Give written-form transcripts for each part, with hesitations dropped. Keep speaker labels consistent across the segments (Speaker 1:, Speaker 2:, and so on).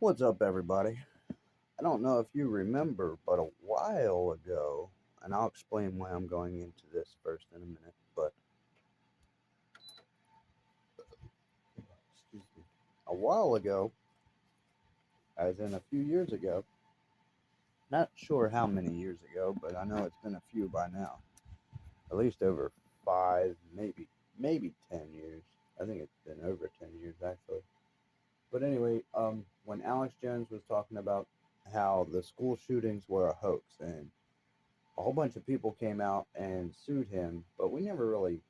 Speaker 1: What's up, everybody? I don't know if you remember, but a while ago, and I'll explain why I'm going into this first in a minute, but excuse me, a while ago, as in a few years ago, not sure how many years ago, but I know it's been a few by now, at least over five, maybe 10 years. I think it's been over 10 years actually. But anyway, when Alex Jones was talking about how the school shootings were a hoax and a whole bunch of people came out and sued him, but we never really,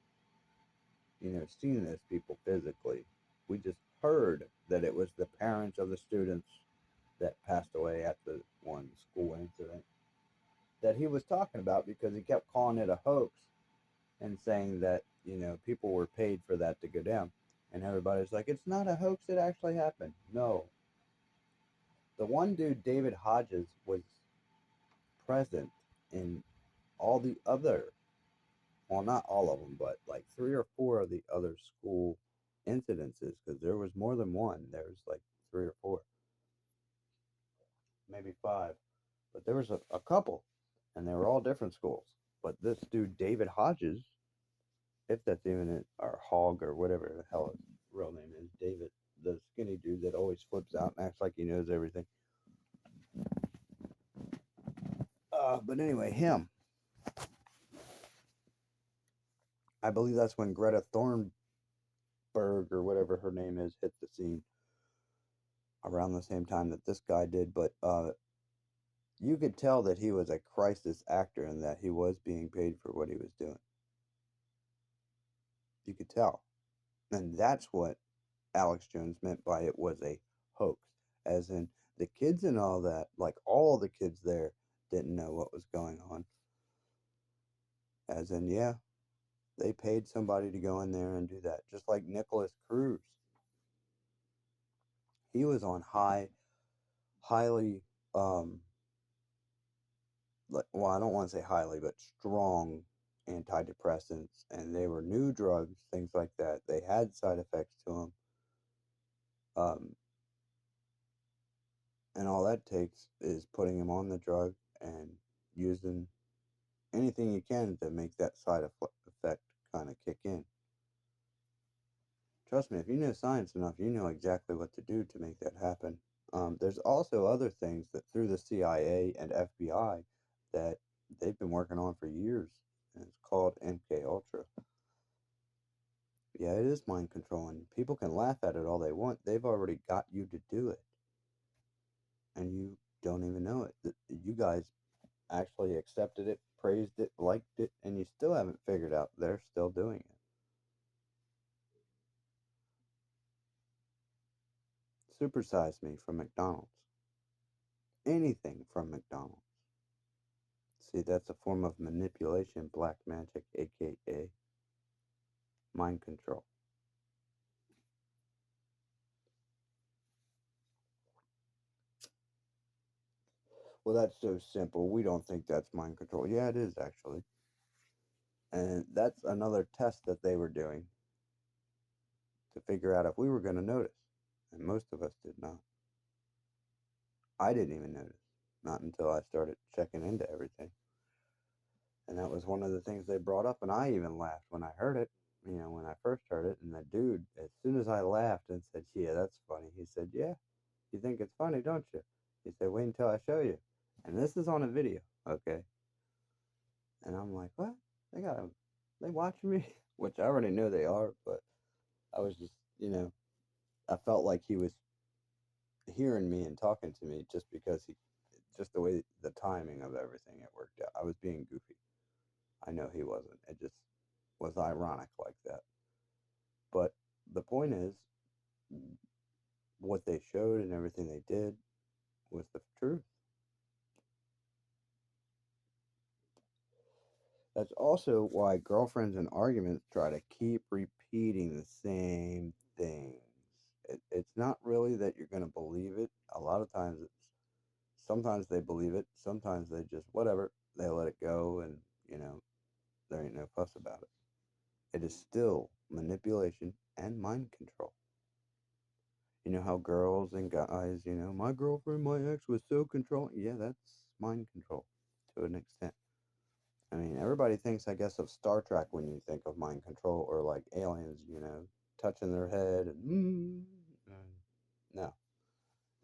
Speaker 1: seen those people physically. We just heard that it was the parents of the students that passed away at the one school incident that he was talking about because he kept calling it a hoax and saying that, people were paid for that to go down. And everybody's like, it's not a hoax, it actually happened. No. The one dude, David Hodges, was present in all the other, well, not all of them, but like three or four of the other school incidences, because there was more than one. There was like three or four, maybe five, but there was a couple, and they were all different schools. But this dude, David Hodges, if that's even it, or Hogg, or whatever the hell his real name is, David, the skinny dude that always flips out and acts like he knows everything. But anyway, him, I believe that's when Greta Thunberg, or whatever her name is, hit the scene around the same time that this guy did. But you could tell that he was a crisis actor and that he was being paid for what he was doing. You could tell. And that's what Alex Jones meant by it was a hoax. As in, the kids and all that, like all the kids there, didn't know what was going on. As in, yeah, they paid somebody to go in there and do that. Just like Nicholas Cruz. He was on highly, um, like, well, I don't want to say highly, but strong antidepressants, and they were new drugs, things like that. They had side effects to them, um, and all that takes is putting him on the drug and using anything you can to make that effect kind of kick in. Trust me, if you know science enough, you know exactly what to do to make that happen. There's also other things that through the CIA and FBI that they've been working on for years, and it's called MK Ultra. Yeah, it is mind control, and people can laugh at it all they want. They've already got you to do it, and you don't even know it. You guys actually accepted it, praised it, liked it, and you still haven't figured out they're still doing it. Supersize me from McDonald's. Anything from McDonald's. See, that's a form of manipulation, black magic, aka mind control. Well, that's so simple. We don't think that's mind control. Yeah, it is actually. And that's another test that they were doing to figure out if we were going to notice. And most of us did not. I didn't even notice. Not until I started checking into everything. And that was one of the things they brought up. And I even laughed when I heard it, when I first heard it. And the dude, as soon as I laughed and said, yeah, that's funny, he said, yeah, you think it's funny, don't you? He said, wait until I show you. And this is on a video, okay? And I'm like, what? They watching me? Which I already know they are, but I was just, I felt like he was hearing me and talking to me just because just the way the timing of everything it worked out. I was being goofy. I know he wasn't. It just was ironic like that. But the point is, what they showed and everything they did was the truth. That's also why girlfriends in arguments try to keep repeating the same things. It's not really that you're going to believe it. A lot of times sometimes they believe it, sometimes they just, whatever, they let it go, and, you know, there ain't no fuss about it. It is still manipulation and mind control. You know how girls and guys, my girlfriend, my ex was so controlling. Yeah, that's mind control to an extent. I mean, everybody thinks, I guess, of Star Trek when you think of mind control, or like aliens, touching their head and no,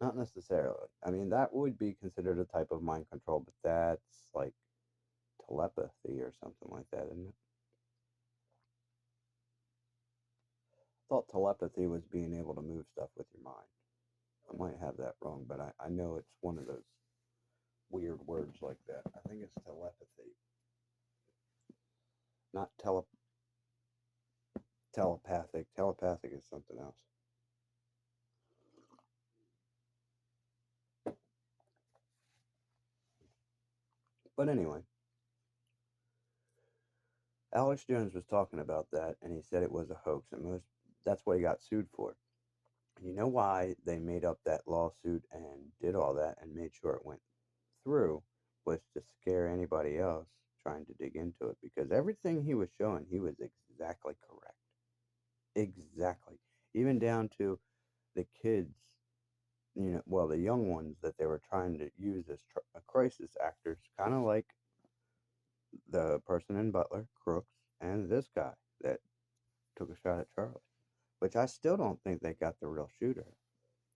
Speaker 1: not necessarily. I mean, that would be considered a type of mind control, but that's like telepathy or something like that, isn't it? I thought telepathy was being able to move stuff with your mind. I might have that wrong, but I know it's one of those weird words like that. I think it's telepathy, not telepathic. Telepathic is something else. But anyway, Alex Jones was talking about that, and he said it was a hoax, and that's what he got sued for. And you know why they made up that lawsuit and did all that and made sure it went through, was to scare anybody else trying to dig into it, because everything he was showing, he was exactly correct. Exactly. Even down to the kids, well, the young ones that they were trying to use as crisis actors, kind of like the person in Butler, Crooks, and this guy that took a shot at Charlie, which I still don't think they got the real shooter.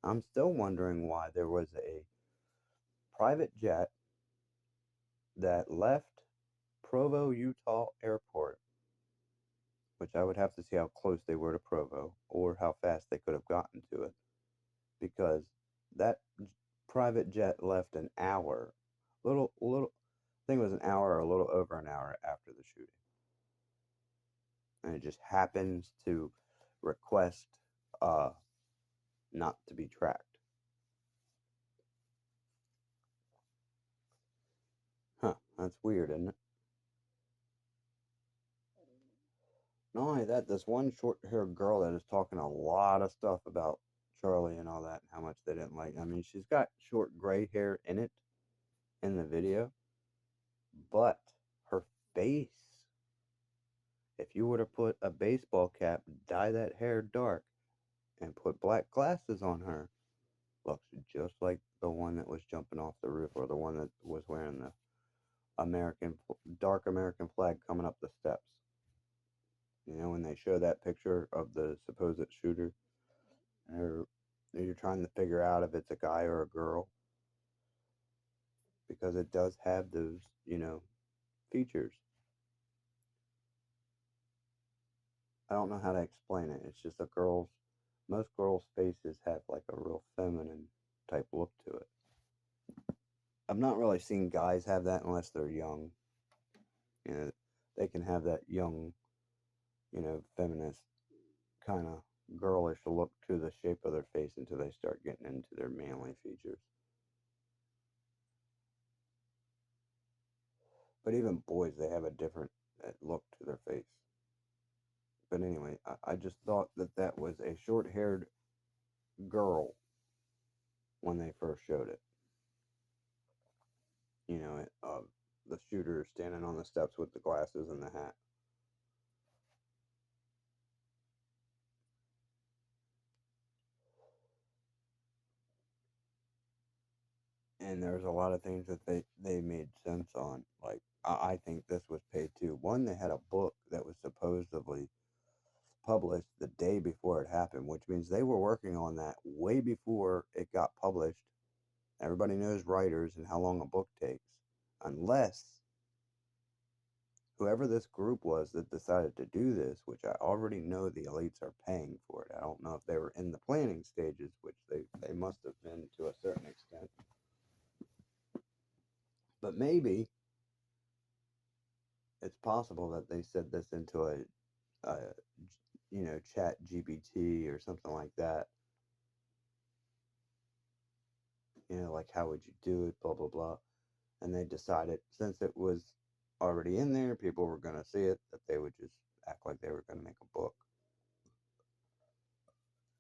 Speaker 1: I'm still wondering why there was a private jet that left Provo, Utah airport, which I would have to see how close they were to Provo or how fast they could have gotten to it, because that private jet left an hour, I think it was an hour or a little over an hour after the shooting, and it just happens to request uh, not to be tracked. Huh, that's weird, isn't it? Not only that, this one short haired girl that is talking a lot of stuff about Charlie and all that, and how much they didn't like. I mean, she's got short gray hair in it in the video, but her face, if you were to put a baseball cap, dye that hair dark, and put black glasses on her, looks just like the one that was jumping off the roof, or the one that was wearing the dark American flag coming up the steps. When they show that picture of the supposed shooter, or you're trying to figure out if it's a guy or a girl, because it does have those, features. I don't know how to explain it. It's just most girls' faces have like a real feminine type look to it. I've not really seen guys have that unless they're young. You know, they can have that young, feminist kind of girlish look to the shape of their face until they start getting into their manly features. But even boys, they have a different look to their face. But anyway, I just thought that was a short haired girl when they first showed it. The shooter standing on the steps with the glasses and the hat. And there's a lot of things that they made sense on. Like, I think this was paid too. One, they had a book that was supposedly published the day before it happened, which means they were working on that way before it got published. Everybody knows writers and how long a book takes. Unless whoever this group was that decided to do this, which I already know the elites are paying for it. I don't know if they were in the planning stages, which they must have been to a certain extent. But maybe it's possible that they said this into a chat GPT or something like that. Like, how would you do it, blah, blah, blah. And they decided, since it was already in there, people were going to see it, that they would just act like they were going to make a book.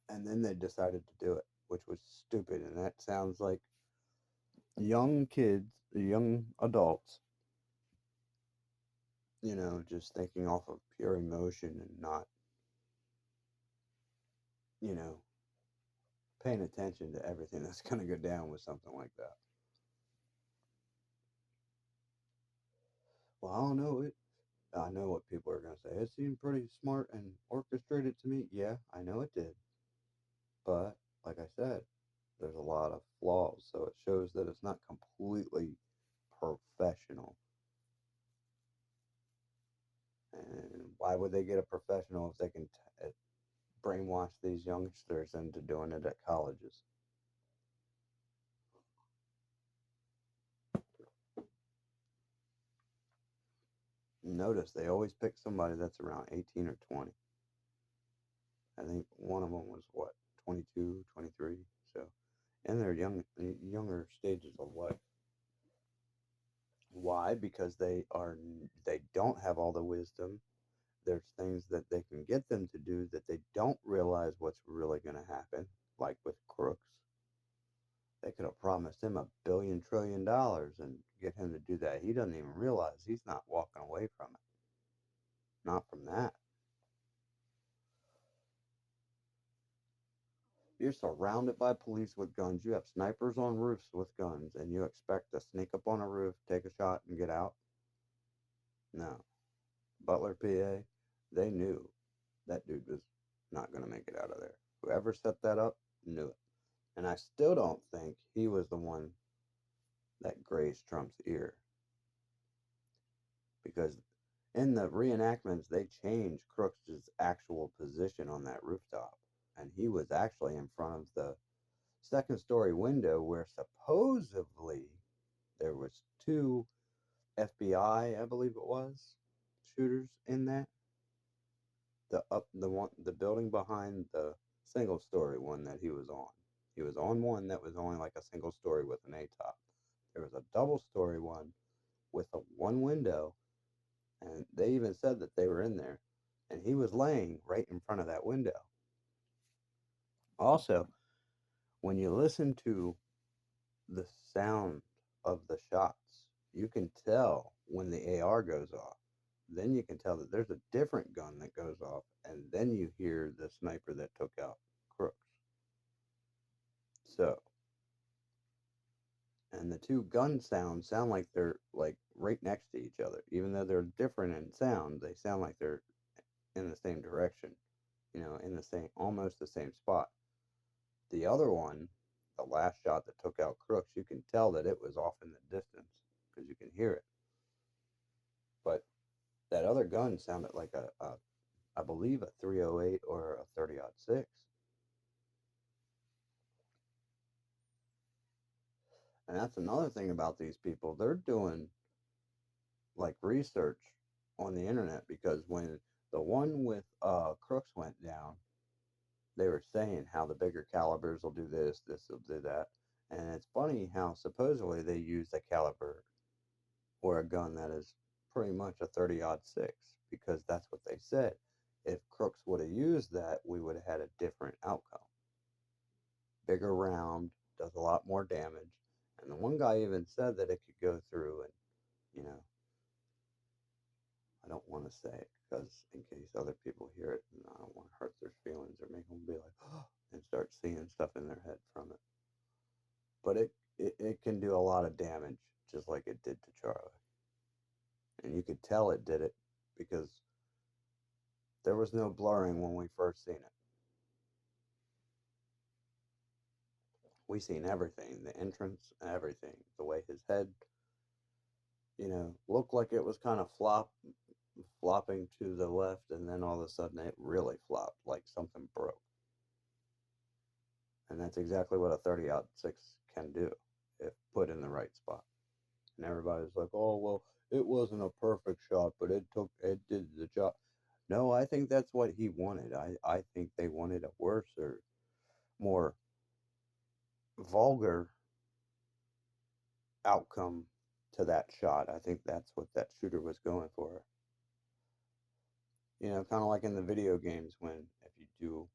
Speaker 1: And then they decided to do it, which was stupid. And that sounds like young kids, young adults, just thinking off of pure emotion and not, you know, paying attention to everything that's going to go down with something like that. Well, I don't know. I know what people are going to say. It seemed pretty smart and orchestrated to me. Yeah, I know it did. But, like I said, there's a lot of flaws. So it shows that it's not completely professional. And why would they get a professional if they can brainwash these youngsters into doing it at colleges? Notice they always pick somebody that's around 18 or 20. I think one of them was what, 22, 23. So, in their younger stages of life. Why? Because they don't have all the wisdom. There's things that they can get them to do that they don't realize what's really going to happen, like with crooks. They could have promised him $1 billion, $1 trillion and get him to do that. He doesn't even realize he's not walking away from it. Not from that. You're surrounded by police with guns. You have snipers on roofs with guns, and you expect to sneak up on a roof, take a shot, and get out? No. Butler, PA, they knew that dude was not going to make it out of there. Whoever set that up knew it. And I still don't think he was the one that grazed Trump's ear. Because in the reenactments, they changed Crooks' actual position on that rooftop. And he was actually in front of the second story window where supposedly there was two FBI, I believe it was, shooters in that. The building behind the single story one that he was on. He was on one that was only like a single story with an A top. There was a double story one with a one window, and they even said that they were in there, and he was laying right in front of that window. Also, when you listen to the sound of the shots, you can tell when the AR goes off. Then you can tell that there's a different gun that goes off, and then you hear the sniper that took out Crooks. So, and the two gun sounds sound like they're like right next to each other, even though they're different in sound. They sound like they're in the same direction, in the same, almost the same spot. The other one, the last shot that took out Crooks, you can tell that it was off in the distance because you can hear it. But that other gun sounded like I believe a 308 or a 30-06. And that's another thing about these people. They're doing like research on the internet because when the one with Crooks went down, they were saying how the bigger calibers will do this, this will do that. And it's funny how supposedly they use a caliber or a gun that is pretty much a 30-06 because that's what they said. If Crooks would have used that, we would have had a different outcome. Bigger round, does a lot more damage. And the one guy even said that it could go through and, you know, I don't want to say it because in case other people hear it, and I don't want to hurt their feelings or make them be like, oh, and start seeing stuff in their head from it. But it can do a lot of damage, just like it did to Charlie. And you could tell it did it because there was no blurring when we first seen it. We seen everything, the entrance, everything, the way his head, looked like it was kind of flopping to the left, and then all of a sudden it really flopped, like something broke. And that's exactly what a 30-06 can do if put in the right spot. And everybody's like, oh, well, it wasn't a perfect shot, but it did the job. No, I think that's what he wanted. I think they wanted a worse or more vulgar outcome to that shot. I think that's what that shooter was going for. Kind of like in the video games when if you do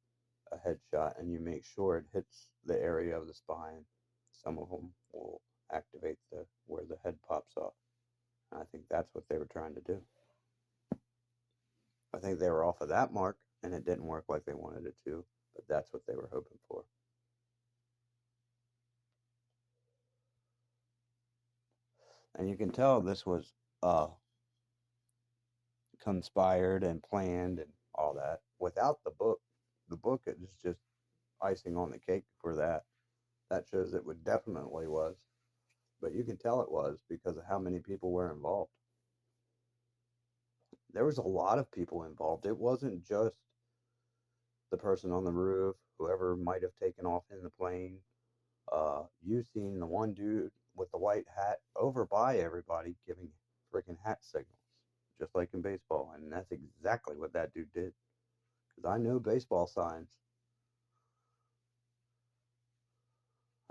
Speaker 1: a headshot and you make sure it hits the area of the spine, some of them will activate the where the head pops off. And I think that's what they were trying to do. I think they were off of that mark and it didn't work like they wanted it to, but that's what they were hoping for. And you can tell this was uh, conspired and planned and all that. Without the book is just icing on the cake for that. That shows it would definitely was. But you can tell it was because of how many people were involved. There was a lot of people involved. It wasn't just the person on the roof, whoever might have taken off in the plane. You seen the one dude with the white hat over by everybody giving freaking hat signals, just like in baseball, and that's exactly what that dude did. Because I know baseball signs.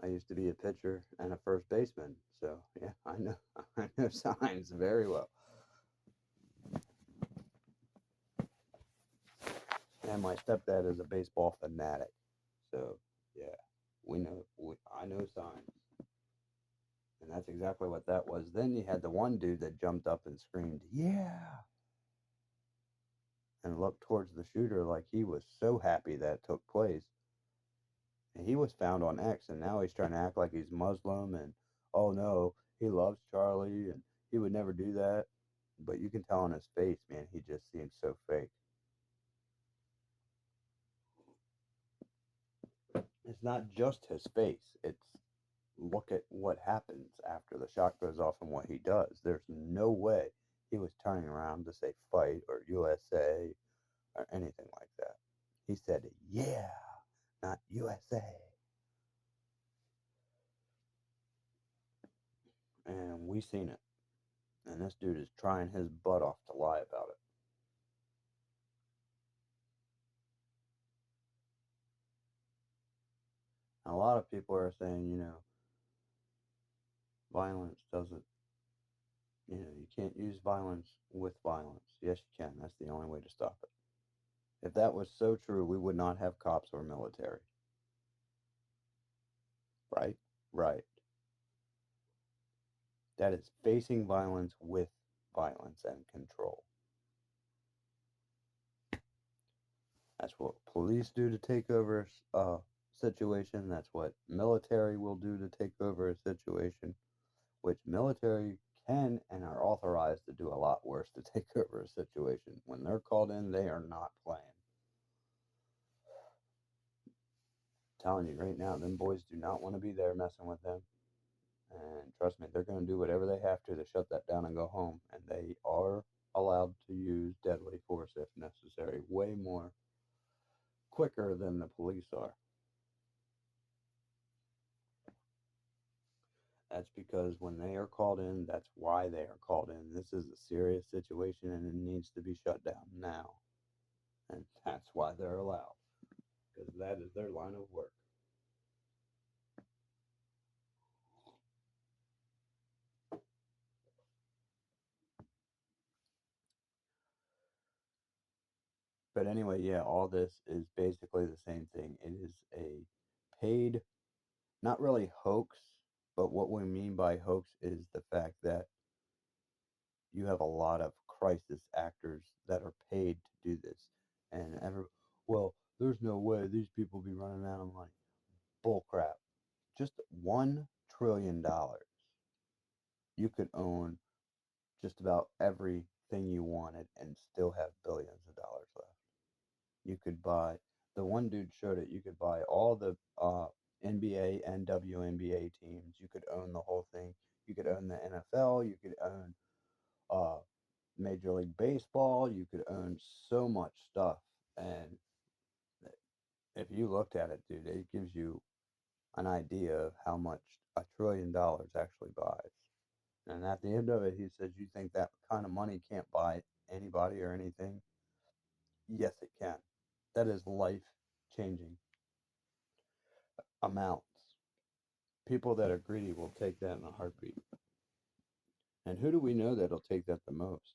Speaker 1: I used to be a pitcher and a first baseman, so yeah, I know I know signs very well. And my stepdad is a baseball fanatic, so yeah, I know signs. And that's exactly what that was. Then you had the one dude that jumped up and screamed, "Yeah!" and looked towards the shooter like he was so happy that took place. And he was found on X, and now he's trying to act like he's Muslim and, oh no, he loves Charlie and he would never do that. But you can tell on his face, man, he just seems so fake. It's not just his face, it's look at what happens after the shot goes off and what he does. There's no way he was turning around to say fight or USA or anything like that. He said, yeah, not USA. And we seen it. And this dude is trying his butt off to lie about it. And a lot of people are saying, violence doesn't, you can't use violence with violence. Yes, you can. That's the only way to stop it. If that was so true, we would not have cops or military. Right? Right. That is facing violence with violence and control. That's what police do to take over a situation. That's what military will do to take over a situation, which military can and are authorized to do a lot worse to take over a situation. When they're called in, they are not playing. I'm telling you right now, them boys do not want to be there messing with them. And trust me, they're going to do whatever they have to shut that down and go home. And they are allowed to use deadly force if necessary, way more quicker than the police are. That's because when they are called in, that's why they are called in. This is a serious situation and it needs to be shut down now. And that's why they're allowed, because that is their line of work. But anyway, yeah, all this is basically the same thing. It is a paid, not really hoax, but what we mean by hoax is the fact that you have a lot of crisis actors that are paid to do this. And well, there's no way these people be running out of money. Bull crap. Just $1 trillion. You could own just about everything you wanted and still have billions of dollars left. You could buy, the one dude showed it, you could buy all the NBA and WNBA teams. You could own the whole thing. You could own the NFL. You could own uh, Major League Baseball. You could own so much stuff. And if you looked at it, dude, it gives you an idea of how much $1 trillion actually buys. And at the end of it, he says, "You think that kind of money can't buy anybody or anything?" Yes, it can. That is life changing amounts. People that are greedy will take that in a heartbeat. And who do we know that'll take that the most?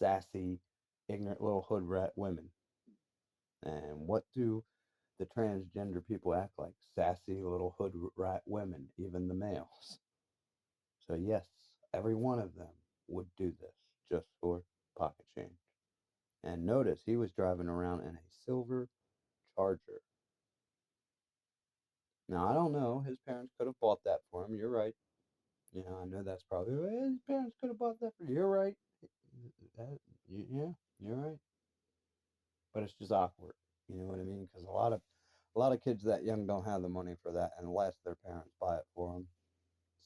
Speaker 1: Sassy, ignorant little hood rat women. And what do the transgender people act like? Sassy little hood rat women, even the males. So, yes, every one of them would do this just for pocket change. And notice he was driving around in a silver Charger. Now, I don't know. His parents could have bought that for him. You're right. You know, I know that's probably his parents could have bought that for you. You're right. That, yeah, you're right. But it's just awkward. You know what I mean? Because a lot of kids that young don't have the money for that unless their parents buy it for them.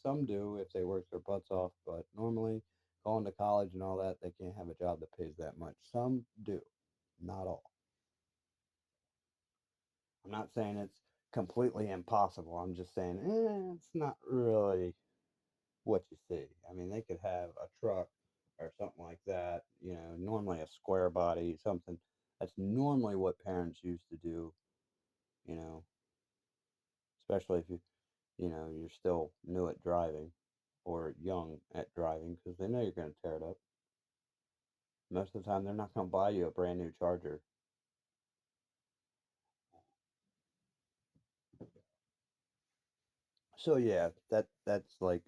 Speaker 1: Some do if they work their butts off, but normally going to college and all that, they can't have a job that pays that much. Some do, not all. I'm not saying it's completely impossible. I'm just saying it's not really what you see. I mean, they could have a truck or something like that, normally a square body, something that's normally what parents used to do, you know, especially if you're still new at driving or young at driving because they know you're going to tear it up. Most of the time, they're not going to buy you a brand new Charger. So yeah, that's like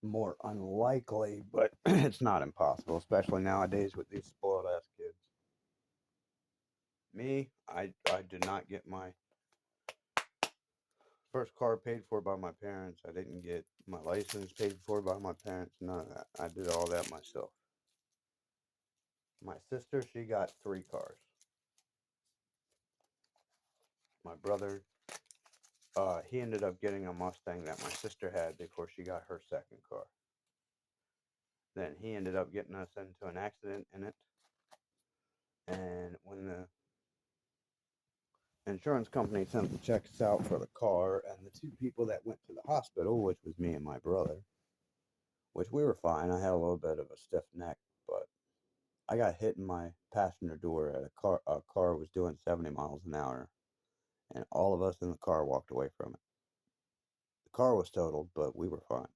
Speaker 1: more unlikely, but it's not impossible, especially nowadays with these spoiled ass kids. Me, I did not get my first car paid for by my parents. I didn't get my license paid for by my parents. None of that. I did all that myself. My sister, she got three cars. My brother, he ended up getting a Mustang that my sister had before she got her second car. Then he ended up getting us into an accident in it. And when the insurance company sent the checks out for the car, and the two people that went to the hospital, which was me and my brother, which we were fine. I had a little bit of a stiff neck, but I got hit in my passenger door at a car. A car was doing 70 miles an hour, and all of us in the car walked away from it. The car was totaled, but we were fine.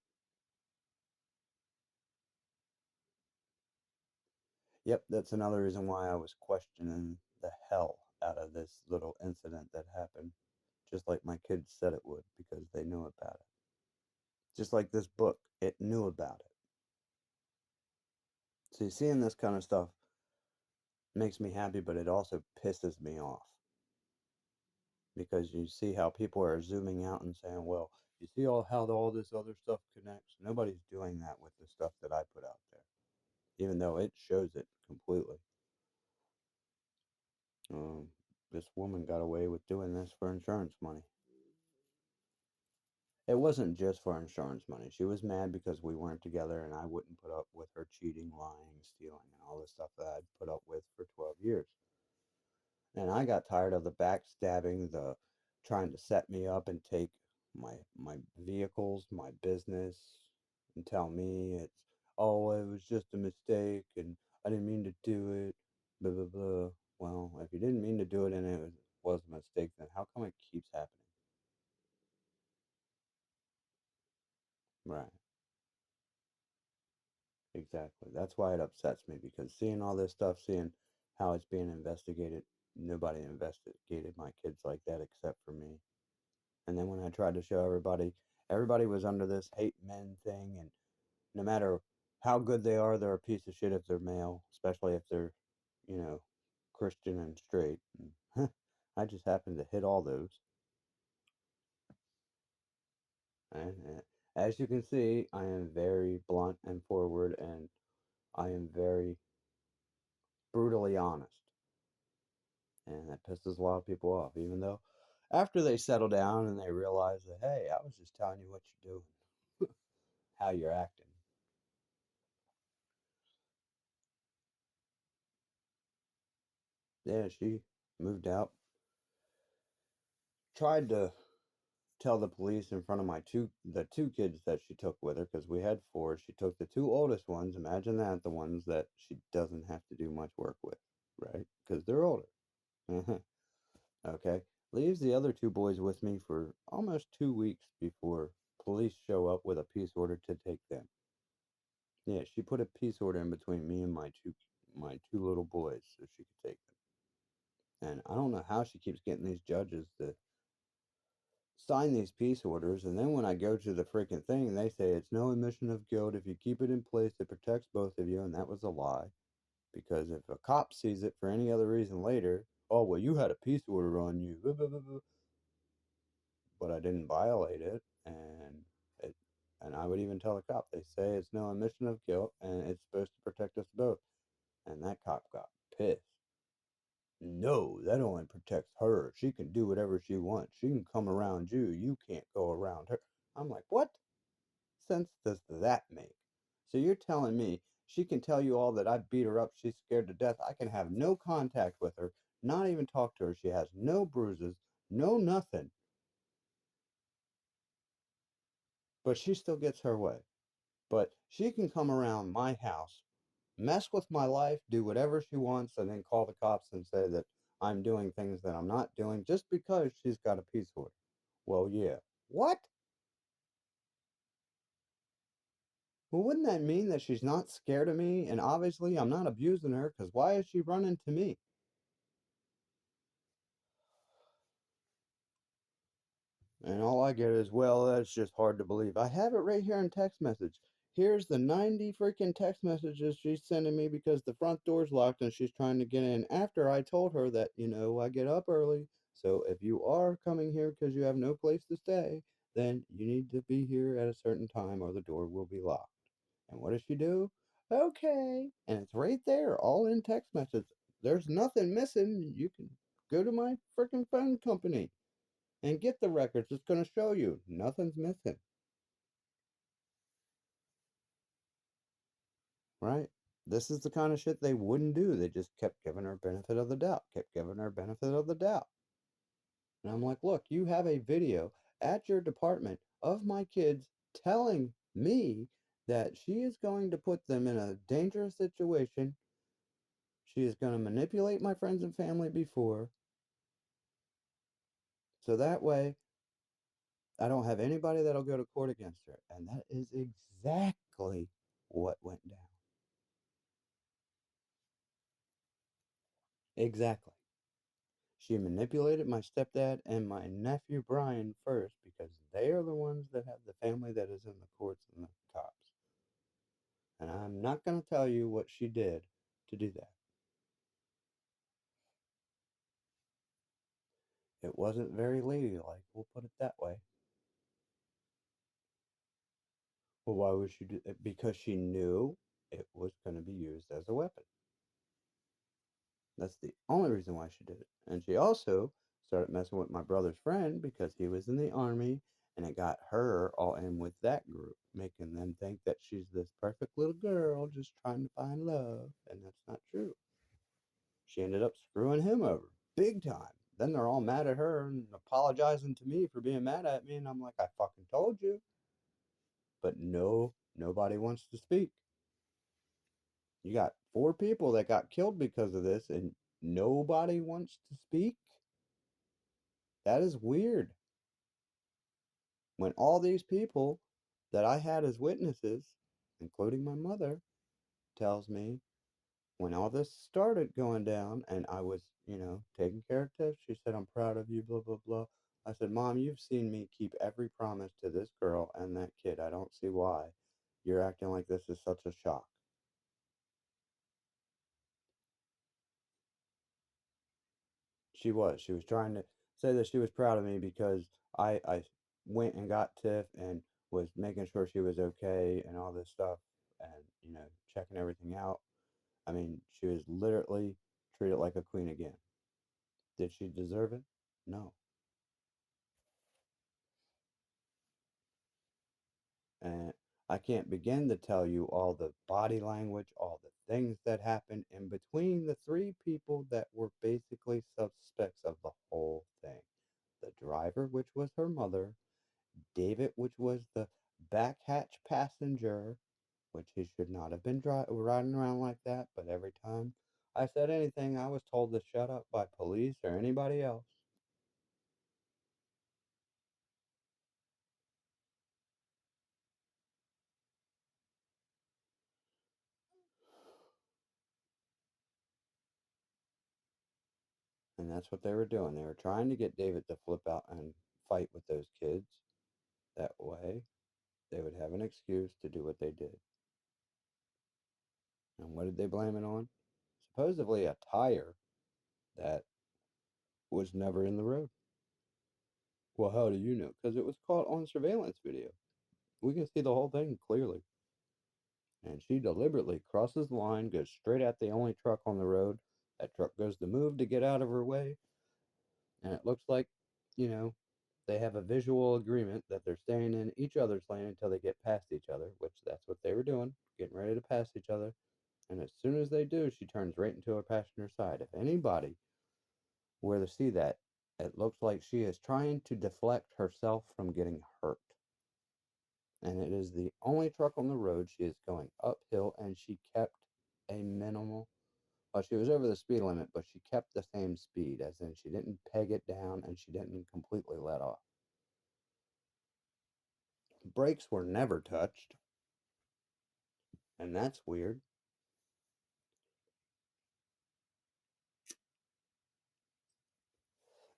Speaker 1: Yep, that's another reason why I was questioning the hell out of this little incident that happened, just like my kids said it would, because they knew about it. Just like this book, it knew about it. See, seeing this kind of stuff makes me happy, but it also pisses me off because you see how people are zooming out and saying, well, you see how all this other stuff connects. Nobody's doing that with the stuff that I put out there, even though it shows it completely. Um, this woman got away with doing this for insurance money. It wasn't just for insurance money. She was mad because we weren't together and I wouldn't put up with her cheating, lying, stealing, and all the stuff that I'd put up with for 12 years. And I got tired of the backstabbing, the trying to set me up and take my vehicles, my business, and tell me it was just a mistake and I didn't mean to do it, blah blah blah. Well, if you didn't mean to do it and was a mistake, then how come it keeps happening? Right, exactly. That's why it upsets me because seeing all this stuff, seeing how it's being investigated, nobody investigated my kids like that except for me. And then when I tried to show everybody, everybody was under this hate men thing. And no matter how good they are, they're a piece of shit if they're male, especially if they're, you know, Christian and straight. And I just happened to hit all those. And as you can see, I am very blunt and forward, and I am very brutally honest. And that pisses a lot of people off, even though after they settle down and they realize that, hey, I was just telling you what you're doing, how you're acting. Yeah, she moved out. Tried to tell the police in front of the two kids that she took with her because we had four. She took the two oldest ones. Imagine that, the ones that she doesn't have to do much work with, right? Because they're older. Okay. Leaves the other two boys with me for almost 2 weeks before police show up with a peace order to take them. Yeah, she put a peace order in between me and my two little boys so she could take them. And I don't know how she keeps getting these judges to sign these peace orders, and then when I go to the freaking thing, they say it's no admission of guilt. If you keep it in place, it protects both of you, and that was a lie. Because if a cop sees it for any other reason later, oh well, you had a peace order on you, blah, blah, blah, blah. But I didn't violate it, and it, and I would even tell the cop. They say it's no admission of guilt, and it's supposed to protect us both. And that cop got pissed. No, that only protects her. She can do whatever she wants. She can come around you. You can't go around her. I'm like, what sense does that make? So you're telling me she can tell you all that I beat her up, she's scared to death. I can have no contact with her, not even talk to her. She has no bruises, no nothing, but she still gets her way. But she can come around my house, mess with my life, do whatever she wants, and then call the cops and say that I'm doing things that I'm not doing just because she's got a piece of it. Well, yeah. What? Well, wouldn't that mean that she's not scared of me? And obviously, I'm not abusing her because why is she running to me? And all I get is, well, that's just hard to believe. I have it right here in text message. Here's the 90 freaking text messages she's sending me because the front door's locked and she's trying to get in after I told her that, I get up early. So if you are coming here because you have no place to stay, then you need to be here at a certain time or the door will be locked. And what does she do? Okay. And it's right there, all in text message. There's nothing missing. You can go to my freaking phone company and get the records. It's going to show you nothing's missing, right? This is the kind of shit they wouldn't do. They just kept giving her benefit of the doubt, kept giving her benefit of the doubt. And I'm like, look, you have a video at your department of my kids telling me that she is going to put them in a dangerous situation. She is going to manipulate my friends and family before. So that way, I don't have anybody that'll go to court against her. And that is exactly what went down. Exactly. She manipulated my stepdad and my nephew Brian first because they are the ones that have the family that is in the courts and the cops. And I'm not going to tell you what she did to do that. It wasn't very ladylike, we'll put it that way. Well, why would she do it? Because she knew it was going to be used as a weapon. That's the only reason why she did it. And she also started messing with my brother's friend because he was in the army and it got her all in with that group, making them think that she's this perfect little girl just trying to find love. And that's not true. She ended up screwing him over big time. Then they're all mad at her and apologizing to me for being mad at me. And I'm like, I fucking told you. But no, nobody wants to speak. You got 4 people that got killed because of this, and nobody wants to speak. That is weird. When all these people that I had as witnesses, including my mother, tells me when all this started going down and I was, taking care of Tiff, she said, I'm proud of you, blah, blah, blah. I said, Mom, you've seen me keep every promise to this girl and that kid. I don't see why you're acting like this is such a shock. She was trying to say that she was proud of me because I went and got Tiff and was making sure she was okay and all this stuff and, checking everything out. I mean, she was literally treated like a queen again. Did she deserve it? No. And I can't begin to tell you all the body language, all the things that happened in between the 3 people that were basically suspects of the whole thing. The driver, which was her mother, David, which was the back hatch passenger, which he should not have been riding around like that, but every time I said anything, I was told to shut up by police or anybody else. And that's what they were doing. They were trying to get David to flip out and fight with those kids. That way, they would have an excuse to do what they did. And what did they blame it on? Supposedly a tire that was never in the road. Well, how do you know? Because it was caught on surveillance video. We can see the whole thing clearly. And she deliberately crosses the line, goes straight at the only truck on the road. That truck goes to move to get out of her way. And it looks like, you know, they have a visual agreement that they're staying in each other's lane until they get past each other, which that's what they were doing, getting ready to pass each other. And as soon as they do, she turns right into her passenger side. If anybody were to see that, it looks like she is trying to deflect herself from getting hurt. And it is the only truck on the road. She is going uphill, and she kept a minimal. Well, she was over the speed limit, but she kept the same speed, as in she didn't peg it down and she didn't completely let off. Brakes were never touched, and that's weird.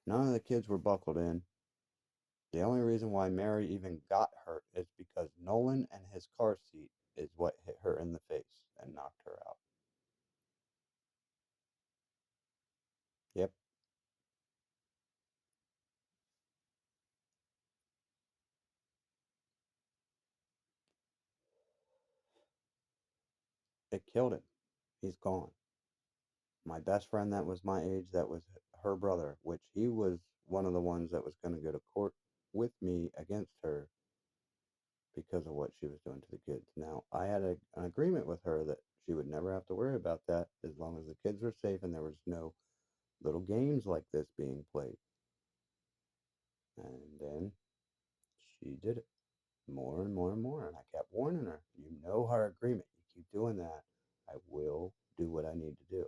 Speaker 1: None of the kids were buckled in. The only reason why Mary even got hurt is because Nolan and his car seat is what hit her in the face and knocked her out. Yep, it killed him. He's gone. My best friend that was my age, that was her brother, which he was one of the ones that was going to go to court with me against her because of what she was doing to the kids. Now, I had an agreement with her that she would never have to worry about that as long as the kids were safe and there was no little games like this being played. And then she did it more and more and more. And I kept warning her, you know our agreement. You keep doing that, I will do what I need to do.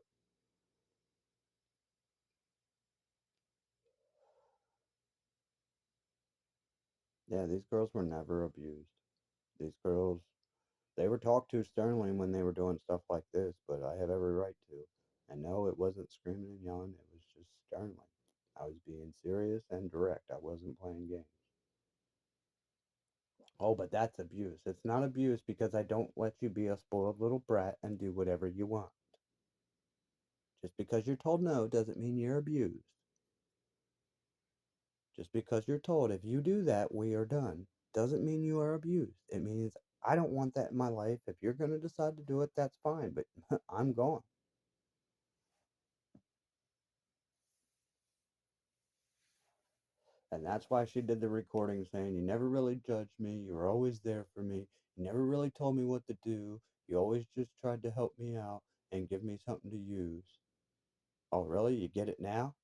Speaker 1: Yeah, these girls were never abused. These girls, they were talked to sternly when they were doing stuff like this, but I have every right to. And no, it wasn't screaming and yelling, it was just sternly. I was being serious and direct. I wasn't playing games. Oh, but that's abuse. It's not abuse because I don't let you be a spoiled little brat and do whatever you want. Just because you're told no doesn't mean you're abused. Just because you're told if you do that, we are done, doesn't mean you are abused. It means I don't want that in my life. If you're going to decide to do it, that's fine, but I'm gone. And that's why she did the recording saying, you never really judged me. You were always there for me. You never really told me what to do. You always just tried to help me out and give me something to use. Oh, really? You get it now?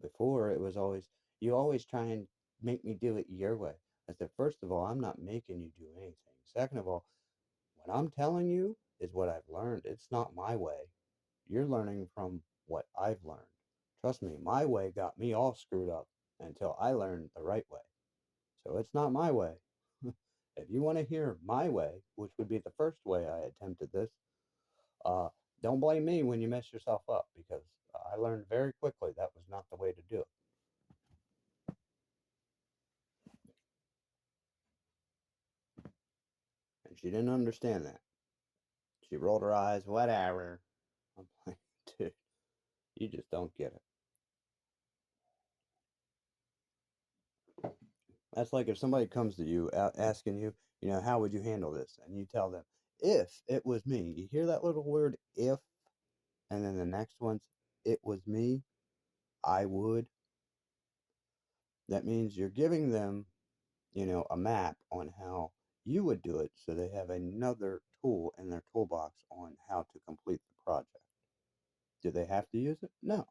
Speaker 1: Before it was always, you always try and make me do it your way. I said, first of all, I'm not making you do anything. Second of all, what I'm telling you is what I've learned. It's not my way. You're learning from what I've learned. Trust me, my way got me all screwed up until I learned the right way. So it's not my way. If you want to hear my way, which would be the first way I attempted this, uh, don't blame me when you mess yourself up because I learned very quickly that was not the way to do it. And she didn't understand that. She rolled her eyes, whatever. I'm like, dude, you just don't get it. That's like if somebody comes to you asking you, how would you handle this? And you tell them, if it was me. You hear that little word, if, and then the next one's, it was me, I would. That means you're giving them, a map on how you would do it so they have another tool in their toolbox on how to complete the project. Do they have to use it? No.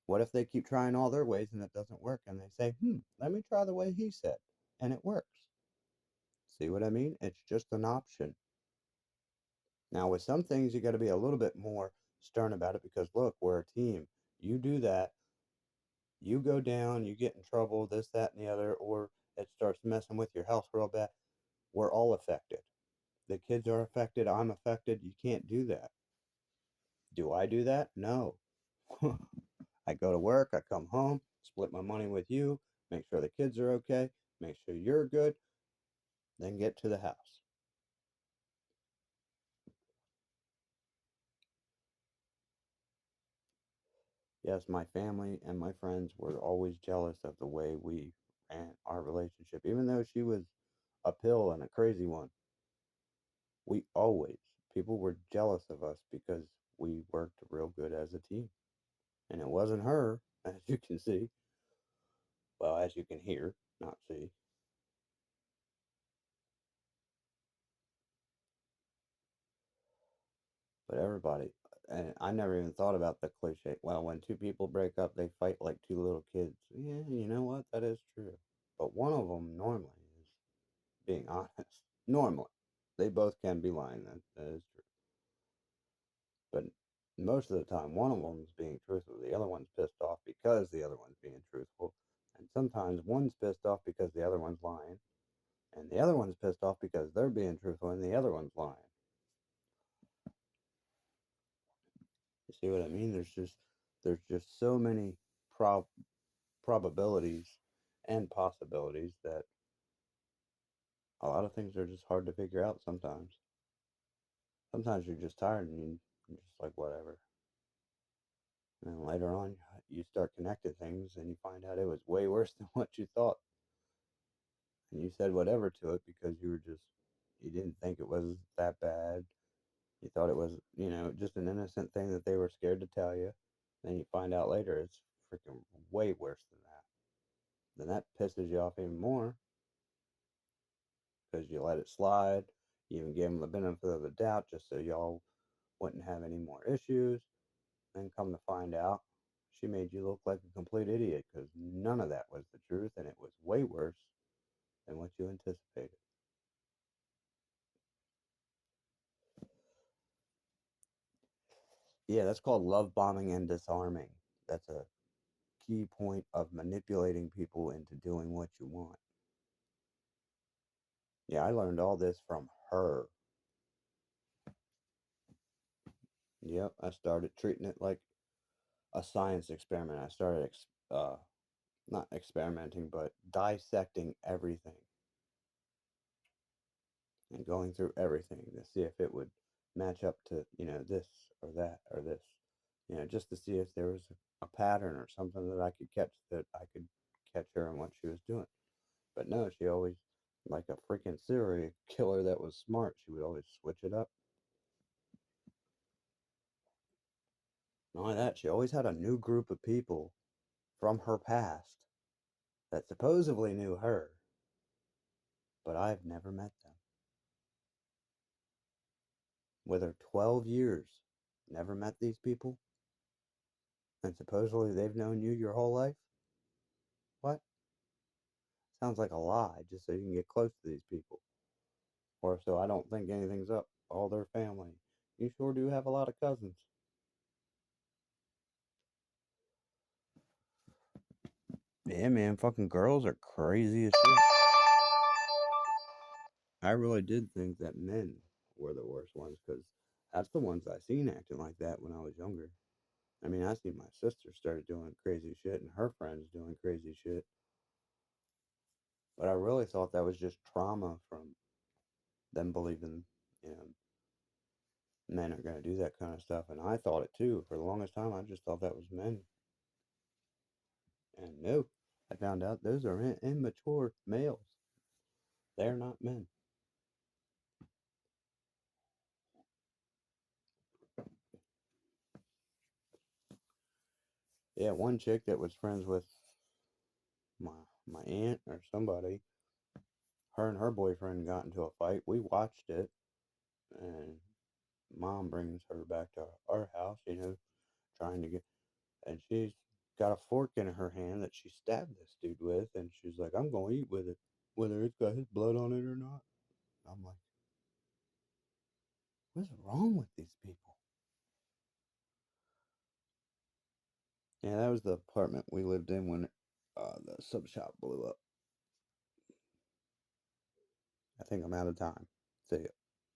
Speaker 1: What if they keep trying all their ways and it doesn't work and they say, let me try the way he said and it works? See what I mean? It's just an option. Now, with some things, you got to be a little bit more stern about it because look, we're a team. You do that, you go down, you get in trouble, this, that, and the other, or it starts messing with your health real bad. We're all affected. The kids are affected. I'm affected. You can't do that. Do I do that? No. I go to work, I come home, split my money with you, make sure the kids are okay, make sure you're good, then get to the house. Yes, my family and my friends were always jealous of the way we ran our relationship. Even though she was a pill and a crazy one, we always, people were jealous of us because we worked real good as a team. And it wasn't her, as you can see. Well, as you can hear, not see. But everybody, and I never even thought about the cliche. Well, when two people break up, they fight like two little kids. Yeah, you know what? That is true. But one of them normally is being honest. Normally. They both can be lying. That is true. But most of the time, one of them is being truthful. The other one's pissed off because the other one's being truthful. And sometimes one's pissed off because the other one's lying. And the other one's pissed off because they're being truthful and the other one's lying. You see what I mean? There's just so many probabilities and possibilities that a lot of things are just hard to figure out sometimes. Sometimes you're just tired and you're just like whatever. And then later on, you start connecting things and you find out it was way worse than what you thought. And you said whatever to it because you didn't think it was that bad. You thought it was, just an innocent thing that they were scared to tell you. Then you find out later it's freaking way worse than that. Then that pisses you off even more because you let it slide. You even gave them the benefit of the doubt just so y'all wouldn't have any more issues. Then come to find out, she made you look like a complete idiot because none of that was the truth and it was way worse than what you anticipated. Yeah, that's called love bombing and disarming. That's a key point of manipulating people into doing what you want. Yeah, I learned all this from her. Yep, I started treating it like a science experiment. I started not experimenting, but dissecting everything and going through everything to see if it would match up to, this or that or this, just to see if there was a pattern or something that I could catch her in what she was doing. But no, she always, like a freaking serial killer that was smart, she would always switch it up. Not only that, she always had a new group of people from her past that supposedly knew her, but I've never met them. With her 12 years, never met these people, and supposedly they've known you your whole life? What? Sounds like a lie, just so you can get close to these people. Or so I don't think anything's up. All their family. You sure do have a lot of cousins. Yeah, man, fucking girls are crazy as shit. I really did think that men were the worst ones because that's the ones I seen acting like that when I was younger. I mean, I seen my sister started doing crazy shit and her friends doing crazy shit. But I really thought that was just trauma from them believing, you know, men are going to do that kind of stuff. And I thought it too. For the longest time, I just thought that was men. And no, I found out those are immature males. They're not men. Yeah, one chick that was friends with my my aunt or somebody, her and her boyfriend got into a fight. We watched it, and mom brings her back to our house, trying to get, and she's got a fork in her hand that she stabbed this dude with, and she's like, "I'm gonna eat with it, whether it's got his blood on it or not." I'm like, what's wrong with these people? Yeah, that was the apartment we lived in when the sub shop blew up. I think I'm out of time. See ya.